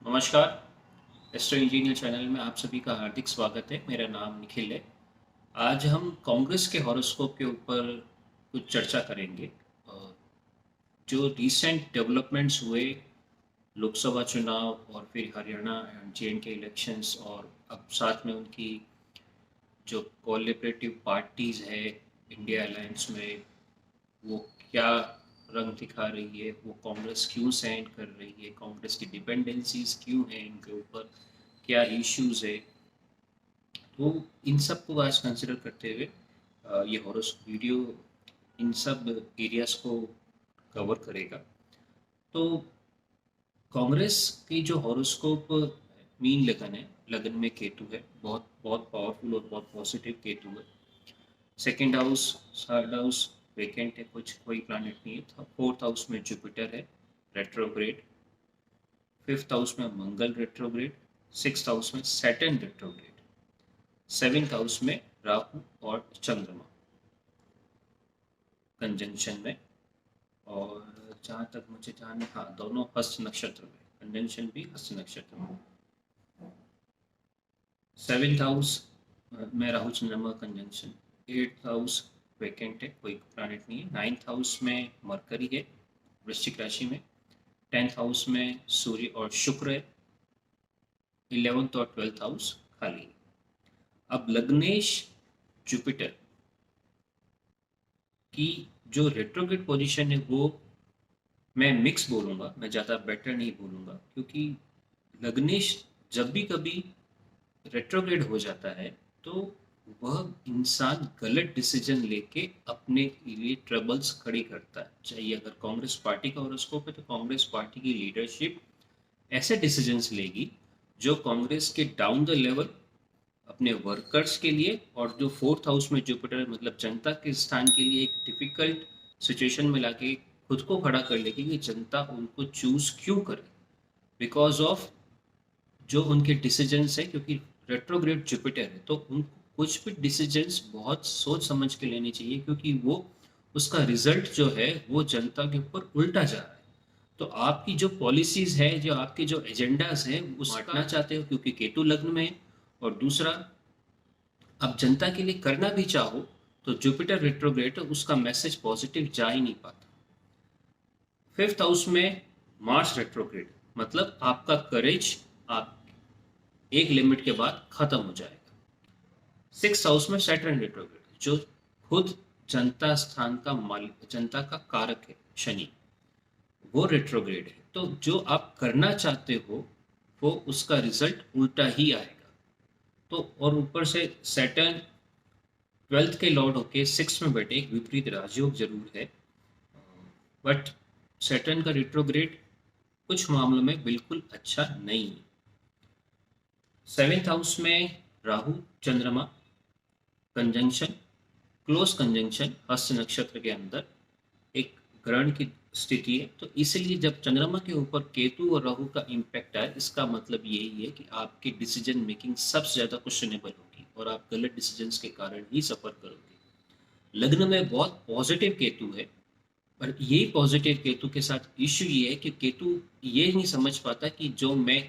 नमस्कार। Astro engineer channel में आप सभी का हार्दिक स्वागत है। मेरा नाम निखिल है। आज हम कांग्रेस के हॉरोस्कोप के ऊपर कुछ चर्चा करेंगे। जो रिसेंट डेवलपमेंट्स हुए, लोकसभा चुनाव और फिर हरियाणा एंड जे.एंड.के इलेक्शंस, और अब साथ में उनकी जो कोलिबरेटिव पार्टीज़ है इंडिया अलायंस में, वो क्या रंग दिखा रही है, वो कांग्रेस क्यों सेंड कर रही है, कांग्रेस की डिपेंडेंसीज क्यों हैं इनके ऊपर, क्या इश्यूज है। तो इन सब को आज कंसिडर करते हुए ये हॉरोस वीडियो इन सब एरियाज को कवर करेगा। तो कांग्रेस की जो हॉरोस्कोप मीन लगन है, लगन में केतु है, बहुत बहुत पावरफुल और बहुत पॉजिटिव केतु है। Second house, third house vacant है, कुछ कोई प्लानिट नहीं है। फोर्थ हाउस में जुपिटर है रेट्रोग्रेड, फिफ्थ हाउस में मंगल रेट्रोग्रेड, सिक्स्थ हाउस में सैटर्न रेट्रोग्रेड, सेवेंथ हाउस में राहु और चंद्रमा कंजंक्शन में। और जहाँ तक मुझे जाना, हाँ, दोनों हस्त नक्षत्र में, कंजंक्शन भी हस्त नक्षत्र में। सेवेंथ हाउस में राहु चंद्रमा कंजंक्शन। एट्थ हाउस वेकेंट है, कोई प्लैनेट नहीं है। नाइन्थ हाउस में मरकरी है वृश्चिक राशि में। टेंथ हाउस में सूर्य और शुक्र है। इलेवेंथ और ट्वेल्थ हाउस खाली है। अब लग्नेश जुपिटर की जो रेट्रोग्रेड पोजीशन है, वो मैं मिक्स बोलूँगा, मैं ज़्यादा बेटर नहीं बोलूँगा, क्योंकि लग्नेश जब भी कभी रेट्रोग्रेड हो जाता है तो वह इंसान गलत डिसीजन लेके अपने लिए ट्रबल्स खड़ी करता है। चाहिए अगर कांग्रेस पार्टी का हॉरोस्कोप है तो कांग्रेस पार्टी की लीडरशिप ऐसे डिसीजंस लेगी जो कांग्रेस के डाउन द लेवल अपने वर्कर्स के लिए, और जो फोर्थ हाउस में जुपिटर मतलब जनता के स्थान के लिए, एक डिफिकल्ट सिचुएशन में लाके खुद को खड़ा कर लेगी कि जनता उनको चूज क्यों करे, बिकॉज ऑफ जो उनके डिसीजंस है। क्योंकि रेट्रोग्रेड जुपिटर है तो उनको कुछ भी डिसीजंस बहुत सोच समझ के लेने चाहिए, क्योंकि वो उसका रिजल्ट जो है वो जनता के ऊपर उल्टा जा रहा है। तो आपकी जो पॉलिसीज है, जो आपके जो एजेंडाज हैं, उसका बांटना चाहते हो क्योंकि केतु लग्न में है। और दूसरा, अब जनता के लिए करना भी चाहो तो जुपिटर रेट्रोग्रेड उसका मैसेज पॉजिटिव जा ही नहीं पाता। फिफ्थ हाउस में मार्स रेट्रोग्रेड, मतलब आपका करेज आप एक लिमिट के बाद खत्म हो जाएगा। सिक्स हाउस में सैटर्न रेट्रोग्रेड, जो खुद जनता स्थान का मालिक, जनता का कारक है शनि, वो रेट्रोग्रेड है। तो जो आप करना चाहते हो वो उसका रिजल्ट उल्टा ही आएगा। तो और ऊपर से सैटर्न ट्वेल्थ के लॉर्ड होके सिक्स में बैठे, एक विपरीत राजयोग जरूर है, बट सैटर्न का रेट्रोग्रेड कुछ मामलों में बिल्कुल अच्छा नहीं है। सेवेंथ हाउस में राहु चंद्रमा कंजंक्शन, क्लोज कंजंक्शन हस्त नक्षत्र के अंदर एक ग्रहण की स्थिति है। तो इसलिए जब चंद्रमा के ऊपर केतु और राहु का इम्पैक्ट आए, इसका मतलब यही है कि आपकी डिसीजन मेकिंग सबसे ज़्यादा क्वेश्चनेबल होगी और आप गलत डिसीजंस के कारण ही सफ़र करोगे। लग्न में बहुत पॉजिटिव केतु है, पर यही पॉजिटिव केतु के साथ इश्यू ये है कि केतु ये नहीं समझ पाता कि जो मैं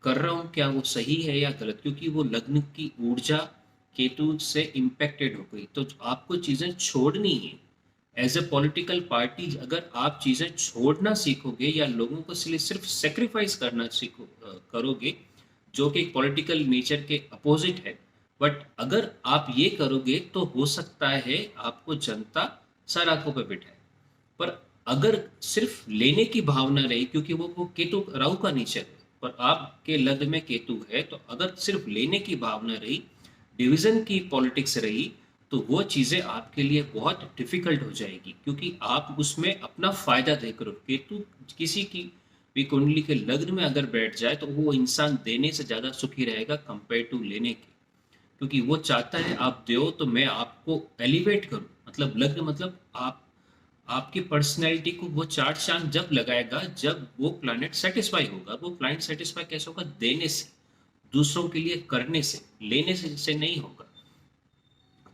कर रहा हूँ क्या वो सही है या गलत, क्योंकि वो लग्न की ऊर्जा केतु से इम्पैक्टेड हो गई। तो आपको चीज़ें छोड़नी है। एज ए पॉलिटिकल पार्टी अगर आप चीज़ें छोड़ना सीखोगे या लोगों को लिए सिर्फ सेक्रीफाइस करना करोगे, जो कि एक पॉलिटिकल नेचर के अपोजिट है, बट अगर आप ये करोगे तो हो सकता है आपको जनता सर आंखों पर बिठाए। पर अगर सिर्फ लेने की भावना रही, क्योंकि वो केतु राहु का नेचर है, पर आपके लग्न में केतु है, तो अगर सिर्फ लेने की भावना रही, डिवीजन की पॉलिटिक्स रही, तो वो चीज़ें आपके लिए बहुत डिफिकल्ट हो जाएगी, क्योंकि आप उसमें अपना फायदा देख रहे हो। केतु किसी की भी कुंडली के लग्न में अगर बैठ जाए तो वो इंसान देने से ज़्यादा सुखी रहेगा कंपेयर टू लेने के, क्योंकि वो चाहता है आप दो तो मैं आपको एलिवेट करूं। मतलब लग्न मतलब आप, आपकी पर्सनैलिटी को वो चार चांद जब लगाएगा जब वो प्लैनेट सेटिस्फाई होगा। वो प्लैनेट सेटिस्फाई कैसे होगा? देने से, दूसरों के लिए करने से, लेने से नहीं होगा।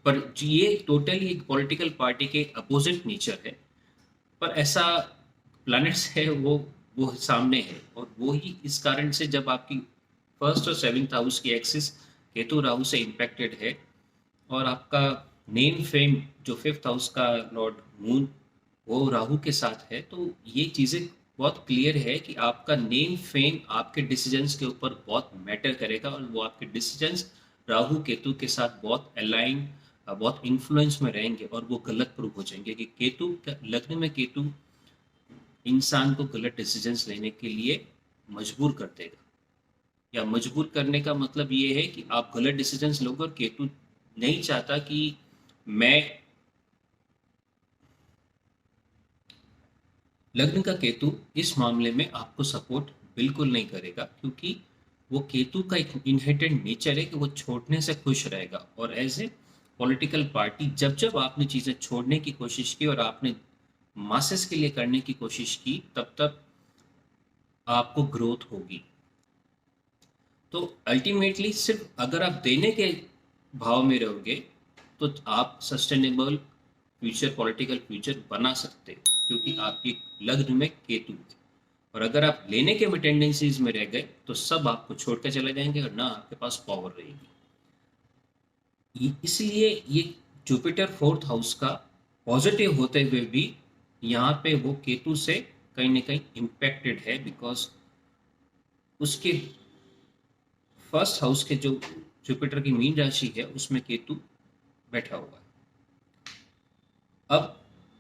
पर ये टोटली एक पॉलिटिकल पार्टी के अपोजिट नेचर है। पर ऐसा प्लैनेट्स है, वो वो सामने है, और वो ही इस कारण से जब आपकी फर्स्ट और सेवन्थ हाउस की एक्सिस केतु राहु से इम्पैक्टेड है, और आपका नेम फेम जो फिफ्थ हाउस का लॉर्ड मून वो राहु के साथ है, तो ये चीज़ें बहुत क्लियर है कि आपका नेम फेम आपके डिसीजंस के ऊपर बहुत मैटर करेगा, और वो आपके डिसीजंस राहु केतु के साथ बहुत अलाइन, बहुत इन्फ्लुएंस में रहेंगे, और वो गलत प्रूव हो जाएंगे कि केतु लग्न में केतु इंसान को गलत डिसीजंस लेने के लिए मजबूर कर देगा। या मजबूर करने का मतलब ये है कि आप गलत डिसीजंस लोगे, और केतु नहीं चाहता कि मैं, लग्न का केतु इस मामले में आपको सपोर्ट बिल्कुल नहीं करेगा, क्योंकि वो केतु का एक इनहेरिटेंट नेचर है कि वो छोड़ने से खुश रहेगा। और एज ए पॉलिटिकल पार्टी जब जब आपने चीज़ें छोड़ने की कोशिश की और आपने मासेस के लिए करने की कोशिश की, तब तब आपको ग्रोथ होगी। तो अल्टीमेटली सिर्फ अगर आप देने के भाव में रहोगे तो आप सस्टेनेबल फ्यूचर, पॉलिटिकल फ्यूचर बना सकते हो, क्योंकि आपकी लग्न में केतु है। और अगर आप लेने के में टेंडेंसीज में रह गए तो सब आपको छोड़ के चले जाएंगे, और ना आपके पास पावर रहेगी। इसलिए ये जुपिटर फोर्थ हाउस का पॉजिटिव होते हुए भी यहाँ पे वो केतु से कहीं ना कहीं इम्पैक्टेड है, बिकॉज उसके फर्स्ट हाउस के जो जुपिटर की मीन राशि है उसमें केतु बैठा हुआ है। अब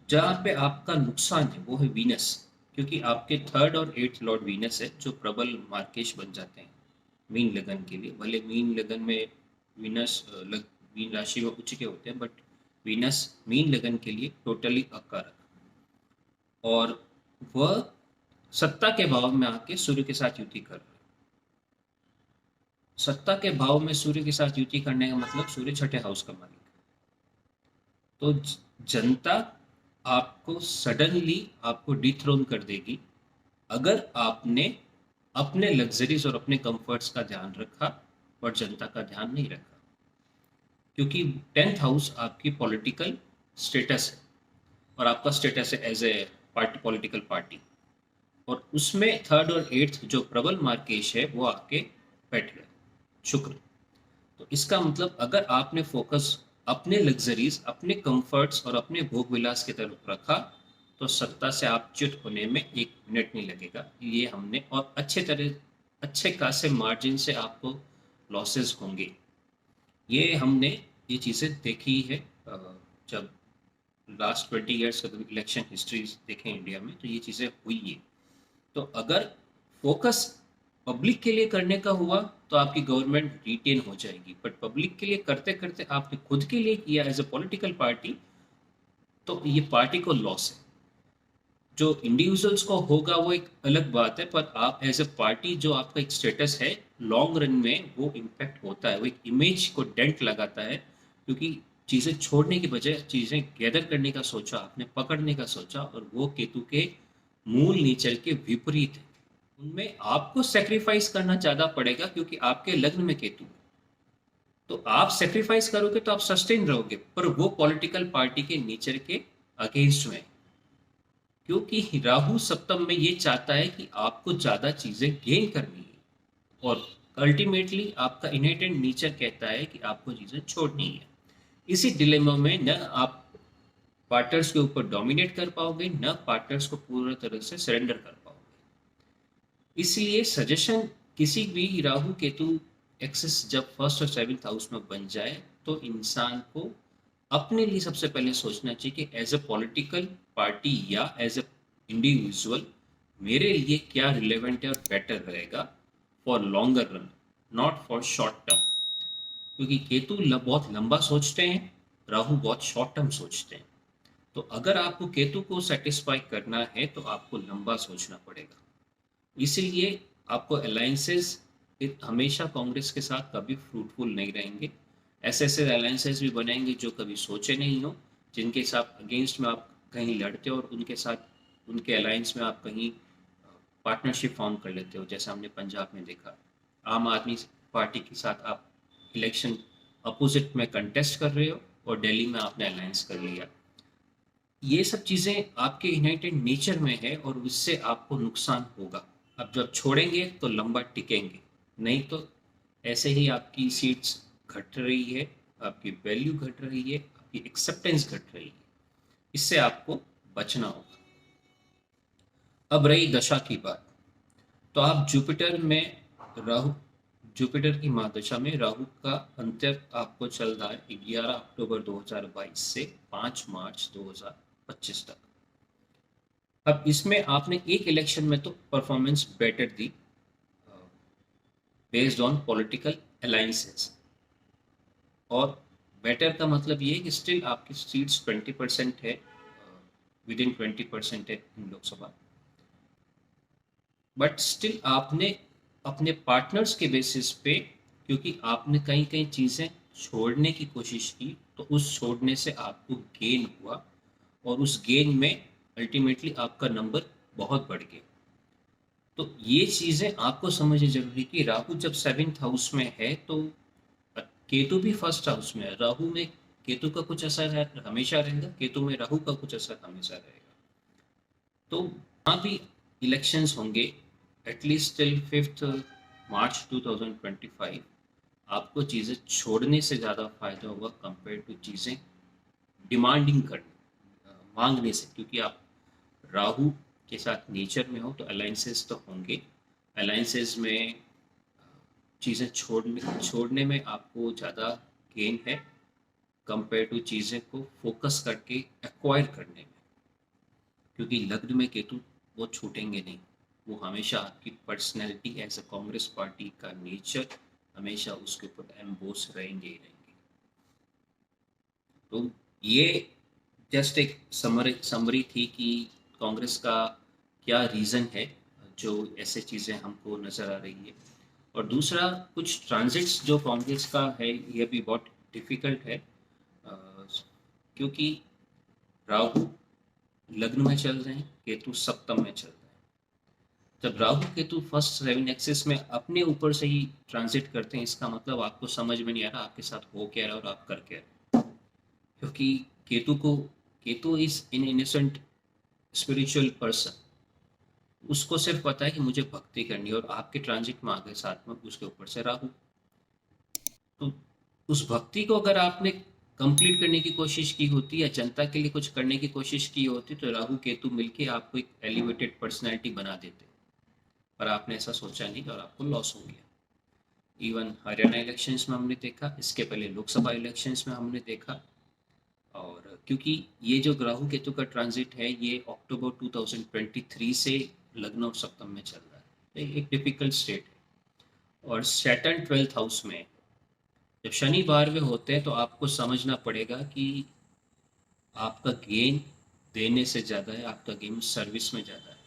जहाँ पे आपका नुकसान है वो है वीनस, क्योंकि आपके थर्ड और एट्थ लॉर्ड वीनस है जो प्रबल मार्केश बन जाते हैं मीन लगन के लिए। भले मीन लगन में वीनस मीन राशि में उच्च के होते हैं, बट वीनस मीन लगन के लिए टोटली अकारक, और वह सत्ता के भाव में आके सूर्य के साथ युति कर रहा है। सत्ता के भाव में सूर्य के साथ युति करने का मतलब सूर्य छठे हाउस का मालिक, तो जनता आपको सडनली आपको डिथ्रोन कर देगी अगर आपने अपने लग्जरीज और अपने कंफर्ट्स का ध्यान रखा और जनता का ध्यान नहीं रखा। क्योंकि टेंथ हाउस आपकी पॉलिटिकल स्टेटस है, और आपका स्टेटस है as a party, political party, और उसमें थर्ड और एट्थ जो प्रबल मार्केश है वो आपके बैठ गए शुक्र। तो इसका मतलब अगर आपने फोकस अपने लग्जरीज, अपने कंफर्ट्स और अपने भोग विलास की तरफ रखा, तो सत्ता से आप च्युत होने में 1 मिनट नहीं लगेगा। ये हमने, और अच्छे खासे मार्जिन से आपको लॉसेस होंगे। ये हमने ये चीज़ें देखी है। जब लास्ट 20 ईयर्स का इलेक्शन हिस्ट्रीज देखें इंडिया में, तो ये चीज़ें हुई है। तो अगर फोकस पब्लिक के लिए करने का हुआ तो आपकी गवर्नमेंट रिटेन हो जाएगी, बट पब्लिक के लिए करते करते आपने खुद के लिए किया एज ए पॉलिटिकल पार्टी, तो ये पार्टी को लॉस है। जो इंडिविजुअल्स को होगा वो एक अलग बात है, पर आप एज ए पार्टी जो आपका एक स्टेटस है लॉन्ग रन में वो इम्पैक्ट होता है, वो एक इमेज को डेंट लगाता है। क्योंकि चीज़ें छोड़ने की बजाय चीज़ें गैदर करने का सोचा आपने, पकड़ने का सोचा, और वो केतु के मूल नेचर के विपरीत है। उनमें आपको सेक्रीफाइस करना ज़्यादा पड़ेगा क्योंकि आपके लग्न में केतु है। तो आप सेक्रीफाइस करोगे तो आप सस्टेन रहोगे, पर वो पॉलिटिकल पार्टी के नेचर के अगेंस्ट में, क्योंकि राहु सप्तम में ये चाहता है कि आपको ज़्यादा चीज़ें गेन करनी है, और अल्टीमेटली आपका इनहेरिटेंट नेचर कहता है कि आपको चीज़ें छोड़नी है। इसी डिलेमा में न आप पार्टनर्स के ऊपर डोमिनेट कर पाओगे, न पार्टनर्स को पूरी तरह से सरेंडर कर पाओगे। इसलिए सजेशन, किसी भी राहु केतु एक्सिस जब फर्स्ट और सेवन्थ हाउस में बन जाए तो इंसान को अपने लिए सबसे पहले सोचना चाहिए कि एज ए पॉलिटिकल पार्टी या एज ए इंडिविजुअल मेरे लिए क्या रिलेवेंट है और बेटर रहेगा for longer run, not for short term. क्योंकि केतु बहुत लंबा सोचते हैं, राहु बहुत शॉर्ट टर्म सोचते हैं। तो अगर आपको केतु को सेटिस्फाई करना है तो आपको लंबा सोचना पड़ेगा। इसीलिए आपको अलायंसेस हमेशा कांग्रेस के साथ कभी फ्रूटफुल नहीं रहेंगे। ऐसे ऐसे अलायंसेस भी बनेंगे जो कभी सोचे नहीं हो, जिनके साथ अगेंस्ट में आप कहीं लड़ते हो और उनके साथ, उनके अलायंस में आप कहीं पार्टनरशिप फॉर्म कर लेते हो। जैसा हमने पंजाब में देखा, आम आदमी पार्टी के साथ आप इलेक्शन अपोजिट में कंटेस्ट कर रहे हो और दिल्ली में आपने अलायंस कर लिया। ये सब चीज़ें आपके इनहेरिटेड नेचर में है और उससे आपको नुकसान होगा। अब जब छोड़ेंगे तो लंबा टिकेंगे, नहीं तो ऐसे ही आपकी सीट्स घट रही है, आपकी वैल्यू घट रही है, आपकी एक्सेप्टेंस घट रही है। इससे आपको बचना होगा। अब रही दशा की बात, तो आप जुपिटर में राहु, जुपिटर की महादशा में राहु का अंत्य आपको चल रहा है 11 अक्टूबर 2022 से 5 मार्च 2025 तक। अब इसमें आपने एक इलेक्शन में तो performance better the based on political alliances, और बेटर का मतलब ये है कि स्टिल आपकी सीट्स 20% है, विद इन 20% है इन लोकसभा, बट स्टिल आपने अपने पार्टनर्स के बेसिस पे, क्योंकि आपने कई कई चीज़ें छोड़ने की कोशिश की, तो उस छोड़ने से आपको गेन हुआ, और उस गेन में अल्टीमेटली आपका नंबर बहुत बढ़ गया। तो ये चीज़ें आपको समझनी जरूरी कि राहु जब 7th हाउस में है तो केतु भी फर्स्ट हाउस में है। राहु में केतु का कुछ असर है हमेशा रहेगा, केतु में राहु का कुछ असर हमेशा रहेगा। तो वहाँ भी इलेक्शंस होंगे एटलीस्ट टिल 5 मार्च 2025। आपको चीज़ें छोड़ने से ज़्यादा फायदा होगा कंपेयर टू चीज़ें डिमांडिंग करने, मांगने से, क्योंकि आप राहु के साथ नेचर में हो तो अलायंसेस तो होंगे। अलायंसेस में चीज़ें छोड़ने में आपको ज़्यादा गेन है कंपेयर टू चीज़ें को फोकस करके एक्वायर करने में, क्योंकि लग्न में केतु वो छूटेंगे नहीं। वो हमेशा आपकी personality as a Congress party का नेचर हमेशा उसके ऊपर एम्बोस रहेंगे ही रहेंगे। तो ये जस्ट एक समरी थी कि कांग्रेस का क्या रीज़न है जो ऐसे चीज़ें हमको नज़र आ रही है। और दूसरा, कुछ ट्रांजिट्स जो कांग्रेस का है ये भी बहुत डिफ़िकल्ट है, क्योंकि राहु लग्न में चल रहे हैं, केतु सप्तम में चल रहे हैं। जब राहु केतु फर्स्ट 7 एक्सिस में अपने ऊपर से ही ट्रांजिट करते हैं, इसका मतलब आपको समझ में नहीं आ रहा आपके साथ हो क्या रहा है और आप कर क्या रहे हैं। क्योंकि Ketu is in innocent spiritual person, उसको सिर्फ पता है कि मुझे भक्ति करनी है, और आपके ट्रांजिट में आ गए साथ में उसके ऊपर से राहु। तो उस भक्ति को अगर आपने कंप्लीट करने की कोशिश की होती या जनता के लिए कुछ करने की कोशिश की होती, तो राहु केतु मिलके आपको एक एलिवेटेड पर्सनैलिटी बना देते। पर आपने ऐसा सोचा नहीं और आपको लॉस हो गया। इवन हरियाणा इलेक्शंस में हमने देखा, इसके पहले लोकसभा इलेक्शंस में हमने देखा। और क्योंकि ये जो राहु केतु का ट्रांजिट है ये अक्टूबर 2023 से लग्न और सप्तम में चल रहा है, एक डिफिकल्ट स्टेट है। और सैटर्न 12th हाउस में, जब शनि 12वें होते हैं तो आपको समझना पड़ेगा कि आपका गेन देने से ज़्यादा है, आपका गेन सर्विस में ज़्यादा है।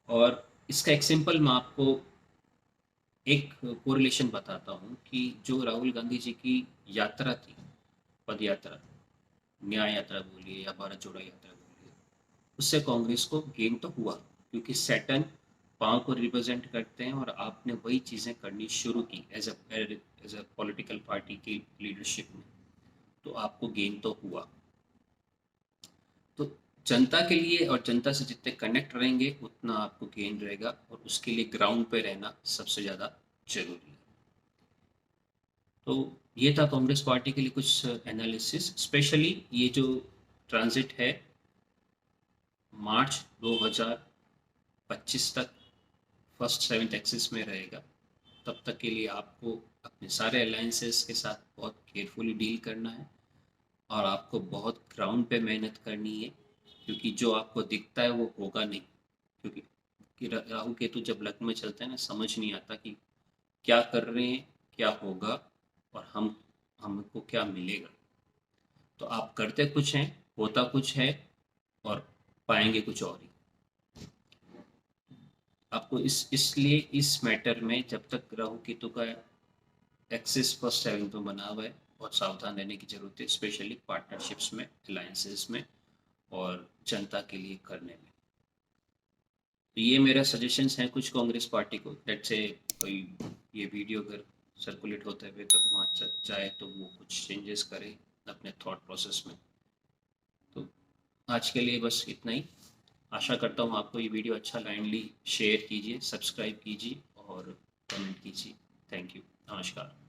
और इसका एक सिंपल मैं आपको एक कोरिलेशन बताता हूँ कि जो राहुल गांधी जी की यात्रा थी, पद यात्रा, न्याय यात्रा बोलिए या भारत जोड़ो यात्रा बोलिए, उससे कांग्रेस को गेन तो हुआ, क्योंकि सैटर्न पाँव को रिप्रेजेंट करते हैं और आपने वही चीज़ें करनी शुरू की एज अ पॉलिटिकल पार्टी की लीडरशिप में, तो आपको गेन तो हुआ। तो जनता के लिए और जनता से जितने कनेक्ट रहेंगे उतना आपको गेन रहेगा, और उसके लिए ग्राउंड पे रहना सबसे ज़्यादा जरूरी है। तो ये था कांग्रेस पार्टी के लिए कुछ एनालिसिस, स्पेशली ये जो ट्रांजिट है मार्च 2025 तक फर्स्ट 7th एक्सिस में रहेगा, तब तक के लिए आपको अपने सारे अलायंसेस के साथ बहुत केयरफुली डील करना है, और आपको बहुत ग्राउंड पे मेहनत करनी है, क्योंकि जो आपको दिखता है वो होगा नहीं। क्योंकि राहु केतु जब लग्न में चलते हैं ना, समझ नहीं आता कि क्या कर रहे हैं, क्या होगा, और हमको क्या मिलेगा। तो आप करते कुछ हैं, होता कुछ है, और पाएंगे कुछ और ही। आपको इसलिए इस मैटर में जब तक राहु केतु का एक्सिस फर्स्ट 7 में बना हुआ है, बहुत सावधान रहने की जरूरत है, स्पेशली पार्टनरशिप्स में, अलायंसेस में, और जनता के लिए करने में। तो ये मेरा सजेशंस हैं कुछ कांग्रेस पार्टी को, लेट्स से कोई ये वीडियो अगर सर्कुलेट होते हुए तो वहाँ चाहे तो वो कुछ चेंजेस करें अपने थॉट प्रोसेस में। तो आज के लिए बस इतना ही। आशा करता हूँ आपको ये वीडियो अच्छा, काइंडली शेयर कीजिए, सब्सक्राइब कीजिए और कमेंट कीजिए। Thank you. नमस्कार।